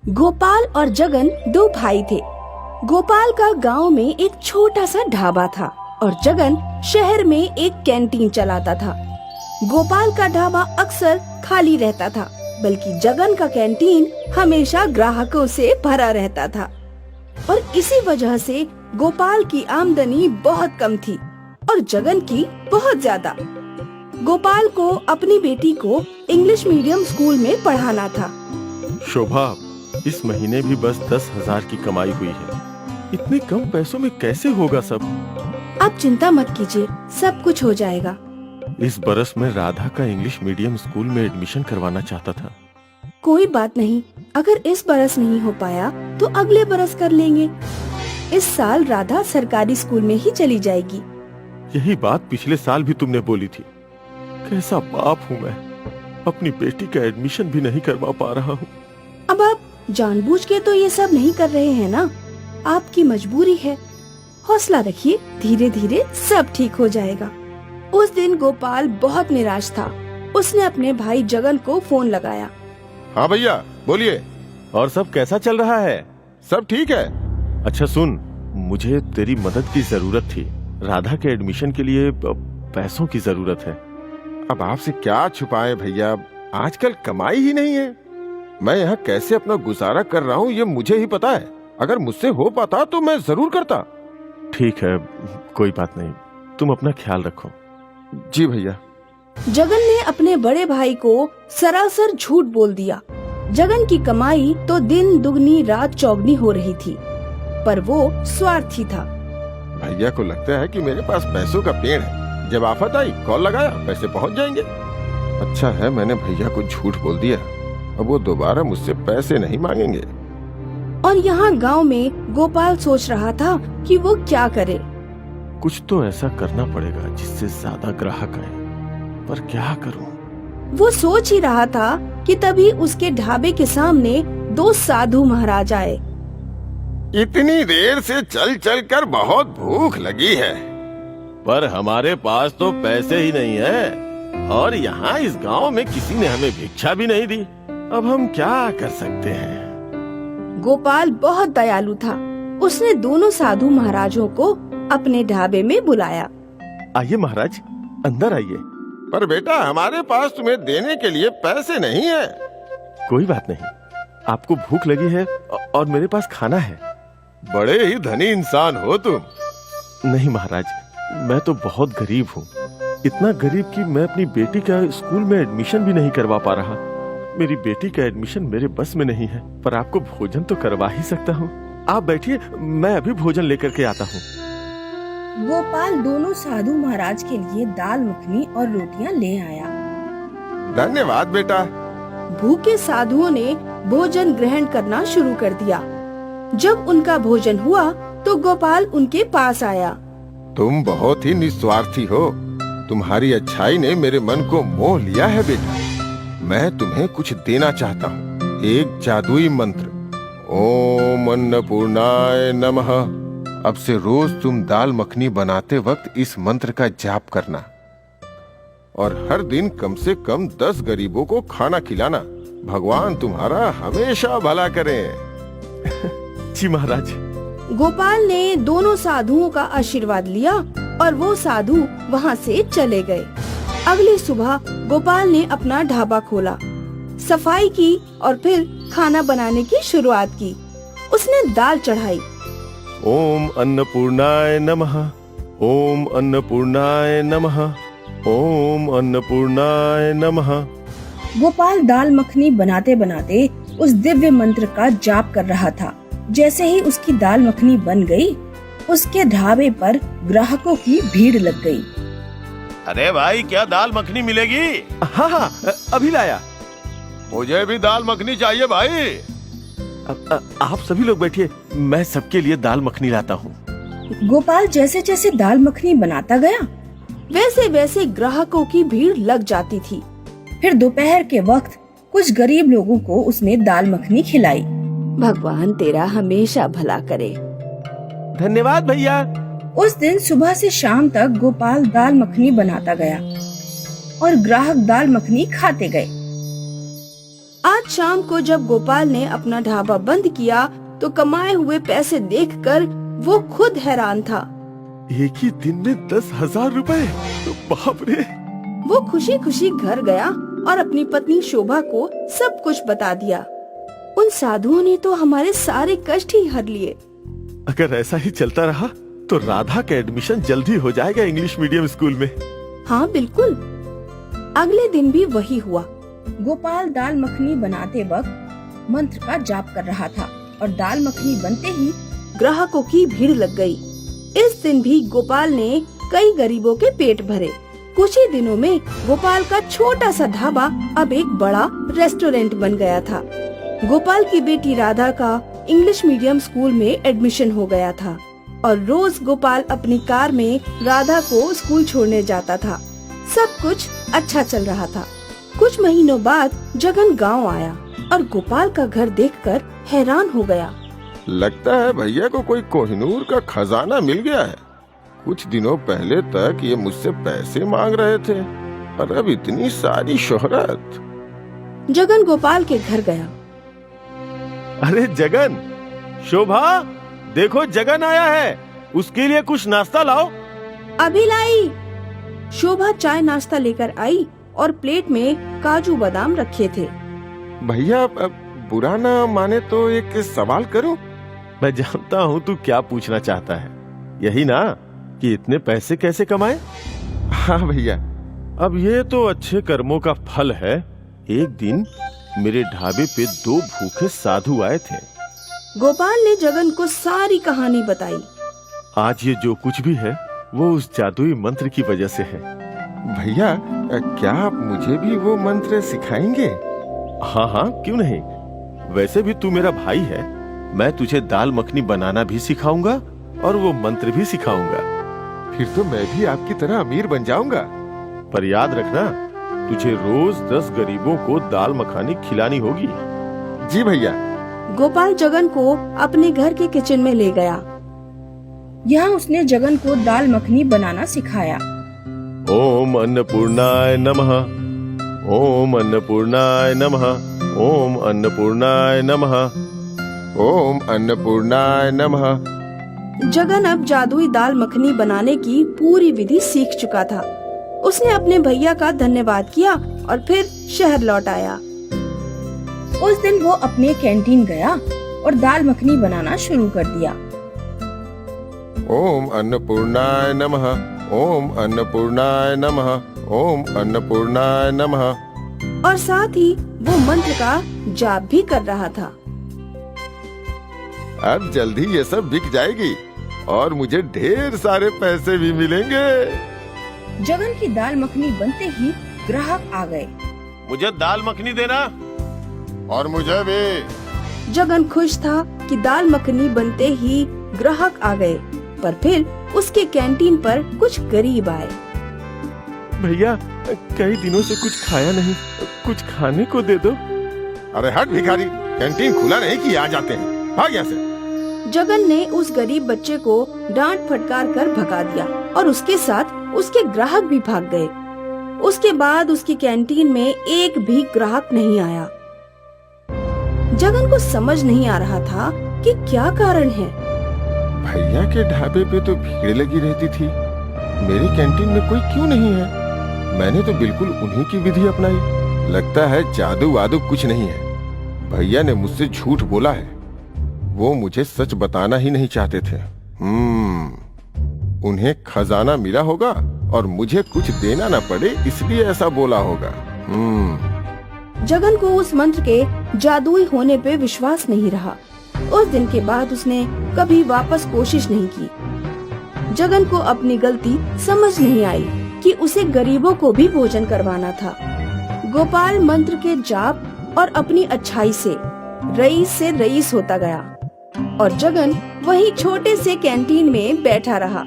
गोपाल और जगन दो भाई थे। गोपाल का गांव में एक छोटा सा ढाबा था और जगन शहर में एक कैंटीन चलाता था। गोपाल का ढाबा अक्सर खाली रहता था, बल्कि जगन का कैंटीन हमेशा ग्राहकों से भरा रहता था और इसी वजह से गोपाल की आमदनी बहुत कम थी और जगन की बहुत ज्यादा। गोपाल को अपनी बेटी को इंग्लिश मीडियम स्कूल में पढ़ाना था। शोभा, इस महीने भी बस 10,000 की कमाई हुई है। इतने कम पैसों में कैसे होगा सब? आप चिंता मत कीजिए, सब कुछ हो जाएगा। इस बरस मैं राधा का इंग्लिश मीडियम स्कूल में एडमिशन करवाना चाहता था। कोई बात नहीं, अगर इस बरस नहीं हो पाया तो अगले बरस कर लेंगे। इस साल राधा सरकारी स्कूल में ही चली जाएगी। यही बात पिछले साल भी तुमने बोली थी। कैसा बाप हूँ मैं, अपनी बेटी का एडमिशन भी नहीं करवा पा रहा हूँ। अब आप जानबूझ के तो ये सब नहीं कर रहे हैं ना, आपकी मजबूरी है। हौसला रखिए, धीरे धीरे सब ठीक हो जाएगा। उस दिन गोपाल बहुत निराश था। उसने अपने भाई जगन को फोन लगाया। हाँ भैया, बोलिए। और सब कैसा चल रहा है? सब ठीक है। अच्छा सुन, मुझे तेरी मदद की जरूरत थी। राधा के एडमिशन के लिए पैसों की जरूरत है। अब आपसे क्या छुपाएं भैया, आजकल कमाई ही नहीं है। मैं यहाँ कैसे अपना गुजारा कर रहा हूँ ये मुझे ही पता है। अगर मुझसे हो पाता तो मैं जरूर करता। ठीक है, कोई बात नहीं, तुम अपना ख्याल रखो। जी भैया। जगन ने अपने बड़े भाई को सरासर झूठ बोल दिया। जगन की कमाई तो दिन दुगनी रात चौगनी हो रही थी, पर वो स्वार्थी था। भैया को लगता है कि मेरे पास पैसों का पेड़ है, जब आफत आई कॉल लगाया, पैसे पहुंच जाएंगे। अच्छा है मैंने भैया को झूठ बोल दिया, अब वो दोबारा मुझसे पैसे नहीं मांगेंगे। और यहाँ गांव में गोपाल सोच रहा था कि वो क्या करे। कुछ तो ऐसा करना पड़ेगा जिससे ज्यादा ग्राहक आए, पर क्या करूं? वो सोच ही रहा था कि तभी उसके ढाबे के सामने दो साधु महाराज आए। इतनी देर से चल चल कर बहुत भूख लगी है, पर हमारे पास तो पैसे ही नहीं है और यहाँ इस गांव में किसी ने हमें भिक्षा भी नहीं दी। अब हम क्या कर सकते हैं? गोपाल बहुत दयालु था। उसने दोनों साधु महाराजों को अपने ढाबे में बुलाया। आइए महाराज, अंदर आइए। पर बेटा हमारे पास तुम्हें देने के लिए पैसे नहीं है। कोई बात नहीं, आपको भूख लगी है और मेरे पास खाना है। बड़े ही धनी इंसान हो तुम। नहीं महाराज, मैं तो बहुत गरीब हूँ, इतना गरीब कि मैं अपनी बेटी का स्कूल में एडमिशन भी नहीं करवा पा रहा। मेरी बेटी का एडमिशन मेरे बस में नहीं है, पर आपको भोजन तो करवा ही सकता हूँ। आप बैठिए, मैं अभी भोजन लेकर के आता हूँ। गोपाल दोनों साधु महाराज के लिए दाल मखनी और रोटियां ले आया। धन्यवाद बेटा। भूखे साधुओं ने भोजन ग्रहण करना शुरू कर दिया। जब उनका भोजन हुआ तो गोपाल उनके पास आया। तुम बहुत ही निस्वार्थी हो। तुम्हारी अच्छाई ने मेरे मन को मोह लिया है बेटा। मैं तुम्हें कुछ देना चाहता हूँ, एक जादुई मंत्र। ओम अन्नपूर्णाय नमः। अब से रोज तुम दाल मखनी बनाते वक्त इस मंत्र का जाप करना और हर दिन कम से कम 10 गरीबों को खाना खिलाना। भगवान तुम्हारा हमेशा भला करे। जी महाराज। गोपाल ने दोनों साधुओं का आशीर्वाद लिया और वो साधु वहाँ से चले गए। अगली सुबह गोपाल ने अपना ढाबा खोला, सफाई की और फिर खाना बनाने की शुरुआत की। उसने दाल चढ़ाई। ओम अन्नपूर्णाय नमः, ओम अन्नपूर्णाय नमः, ओम अन्नपूर्णाय नमः। गोपाल दाल मखनी बनाते बनाते उस दिव्य मंत्र का जाप कर रहा था। जैसे ही उसकी दाल मखनी बन गई, उसके ढाबे पर ग्राहकों की भीड़ लग गई। अरे भाई, क्या दाल मखनी मिलेगी? हाँ हाँ, अभी लाया। मुझे भी दाल मखनी चाहिए भाई। आप सभी लोग बैठिए, मैं सबके लिए दाल मखनी लाता हूँ। गोपाल जैसे जैसे दाल मखनी बनाता गया, वैसे वैसे ग्राहकों की भीड़ लग जाती थी। फिर दोपहर के वक्त कुछ गरीब लोगों को उसने दाल मखनी खिलाई। भगवान तेरा हमेशा भला करे। धन्यवाद भैया। उस दिन सुबह से शाम तक गोपाल दाल मखनी बनाता गया और ग्राहक दाल मखनी खाते गए। आज आज शाम को जब गोपाल ने अपना ढाबा बंद किया तो कमाए हुए पैसे देखकर वो खुद हैरान था। एक ही दिन में 10,000 रुपए, बाप रे। वो खुशी खुशी घर गया और अपनी पत्नी शोभा को सब कुछ बता दिया। उन साधुओं ने तो हमारे सारे कष्ट ही हर लिए। अगर ऐसा ही चलता रहा तो राधा का एडमिशन जल्दी हो जाएगा इंग्लिश मीडियम स्कूल में। हाँ बिल्कुल। अगले दिन भी वही हुआ। गोपाल दाल मखनी बनाते वक्त मंत्र का जाप कर रहा था और दाल मखनी बनते ही ग्राहकों की भीड़ लग गई। इस दिन भी गोपाल ने कई गरीबों के पेट भरे। कुछ ही दिनों में गोपाल का छोटा सा ढाबा अब एक बड़ा रेस्टोरेंट बन गया था। गोपाल की बेटी राधा का इंग्लिश मीडियम स्कूल में एडमिशन हो गया था और रोज गोपाल अपनी कार में राधा को स्कूल छोड़ने जाता था। सब कुछ अच्छा चल रहा था। कुछ महीनों बाद जगन गांव आया और गोपाल का घर देखकर हैरान हो गया। लगता है भैया को कोई कोहिनूर का खजाना मिल गया है। कुछ दिनों पहले तक ये मुझसे पैसे मांग रहे थे और अब इतनी सारी शोहरत। जगन गोपाल के घर गया। अरे जगन, शोभा, देखो जगन आया है, उसके लिए कुछ नाश्ता लाओ। अभी लाई। शोभा चाय नाश्ता लेकर आई और प्लेट में काजू बादाम रखे थे। भैया बुरा ना माने तो एक सवाल करूं? मैं जानता हूँ तू क्या पूछना चाहता है। यही ना कि इतने पैसे कैसे कमाए? हाँ भैया। अब ये तो अच्छे कर्मों का फल है। एक दिन मेरे ढाबे पे 2 भूखे साधु आए थे। गोपाल ने जगन को सारी कहानी बताई। आज ये जो कुछ भी है वो उस जादुई मंत्र की वजह से है। भैया क्या आप मुझे भी वो मंत्र सिखाएंगे? हाँ हाँ, क्यों नहीं। वैसे भी तू मेरा भाई है। मैं तुझे दाल मखनी बनाना भी सिखाऊंगा और वो मंत्र भी सिखाऊंगा। फिर तो मैं भी आपकी तरह अमीर बन जाऊंगा। पर याद रखना, तुझे रोज 10 गरीबों को दाल मखानी खिलानी होगी। जी भैया। गोपाल जगन को अपने घर के किचन में ले गया। यहाँ उसने जगन को दाल मखनी बनाना सिखाया। ओम अन्नपूर्णाय नमः, ओम अन्नपूर्णाय नमः, ओम अन्नपूर्णाय नमः, ओम अन्नपूर्णाय नमः। जगन अब जादुई दाल मखनी बनाने की पूरी विधि सीख चुका था। उसने अपने भैया का धन्यवाद किया और फिर शहर लौट आया। उस दिन वो अपने कैंटीन गया और दाल मखनी बनाना शुरू कर दिया। ओम अन्नपूर्णाय नमः, ओम अन्नपूर्णाय नमः, ओम अन्नपूर्णाय नमः। और साथ ही वो मंत्र का जाप भी कर रहा था। अब जल्दी ये सब बिक जाएगी और मुझे ढेर सारे पैसे भी मिलेंगे। जगन की दाल मखनी बनते ही ग्राहक आ गए। मुझे दाल मखनी देना। और मुझे भी। जगन खुश था कि दाल मखनी बनते ही ग्राहक आ गए, पर फिर उसके कैंटीन पर कुछ गरीब आए। भैया, कई दिनों से कुछ खाया नहीं, कुछ खाने को दे दो। अरे हट भिखारी, कैंटीन खुला नहीं कि आ जाते हैं, भाग यहाँ से। जगन ने उस गरीब बच्चे को डांट फटकार कर भगा दिया और उसके साथ उसके ग्राहक भी भाग गए। उसके बाद उसकी कैंटीन में एक भी ग्राहक नहीं आया। जगन को समझ नहीं आ रहा था कि क्या कारण है। भैया के ढाबे पे तो भीड़ लगी रहती थी, मेरी कैंटीन में कोई क्यों नहीं है? मैंने तो बिल्कुल उन्हीं की विधि अपनाई। लगता है जादू वादू कुछ नहीं है। भैया ने मुझसे झूठ बोला है। वो मुझे सच बताना ही नहीं चाहते थे। उन्हें खजाना मिला होगा और मुझे कुछ देना न पड़े, इसलिए ऐसा बोला होगा। जगन को उस मंत्र के जादुई होने पे विश्वास नहीं रहा। उस दिन के बाद उसने कभी वापस कोशिश नहीं की। जगन को अपनी गलती समझ नहीं आई कि उसे गरीबों को भी भोजन करवाना था। गोपाल मंत्र के जाप और अपनी अच्छाई से रईस होता गया और जगन वही छोटे से कैंटीन में बैठा रहा।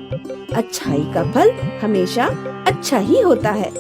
अच्छाई का फल हमेशा अच्छा ही होता है।